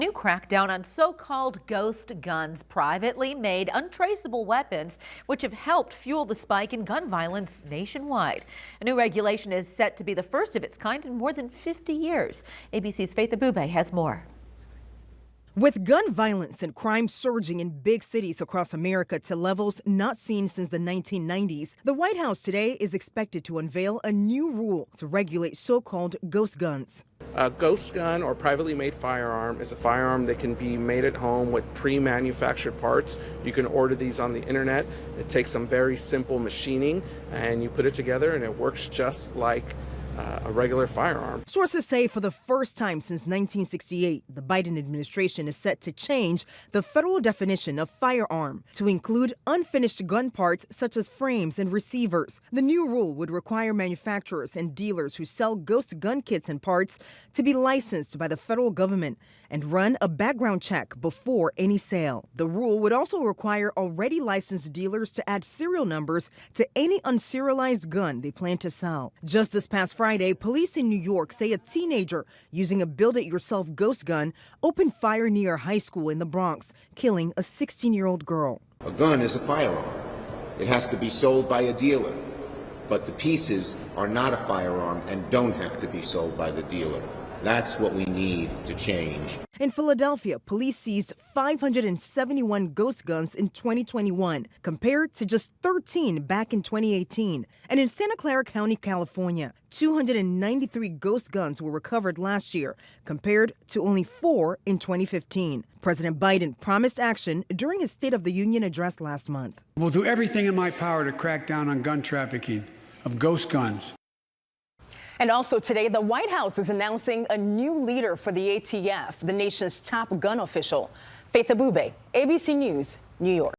New crackdown on so-called ghost guns, privately made, untraceable weapons, which have helped fuel the spike in gun violence nationwide. A new regulation is set to be the first of its kind in more than 50 years. ABC's Faith Abube has more. With gun violence and crime surging in big cities across America to levels not seen since the 1990s, the White House today is expected to unveil a new rule to regulate so-called ghost guns. A ghost gun or privately made firearm is a firearm that can be made at home with pre-manufactured parts. You can order these on the internet. It takes some very simple machining and you put it together and it works just like a regular firearm. Sources say for the first time since 1968, the Biden administration is set to change the federal definition of firearm to include unfinished gun parts such as frames and receivers. The new rule would require manufacturers and dealers who sell ghost gun kits and parts to be licensed by the federal government and run a background check before any sale. The rule would also require already licensed dealers to add serial numbers to any unserialized gun they plan to sell. Just this past Friday, police in New York say a teenager using a build-it-yourself ghost gun opened fire near a high school in the Bronx, killing a 16-year-old girl. A gun is a firearm. It has to be sold by a dealer, but the pieces are not a firearm and don't have to be sold by the dealer. That's what we need to change. In Philadelphia, police seized 571 ghost guns in 2021, compared to just 13 back in 2018. And in Santa Clara County, California, 293 ghost guns were recovered last year, compared to only 4 in 2015. President Biden promised action during his State of the Union address last month. We'll do everything in my power to crack down on gun trafficking of ghost guns. And also today, the White House is announcing a new leader for the ATF, the nation's top gun official. Faith Abube, ABC News, New York.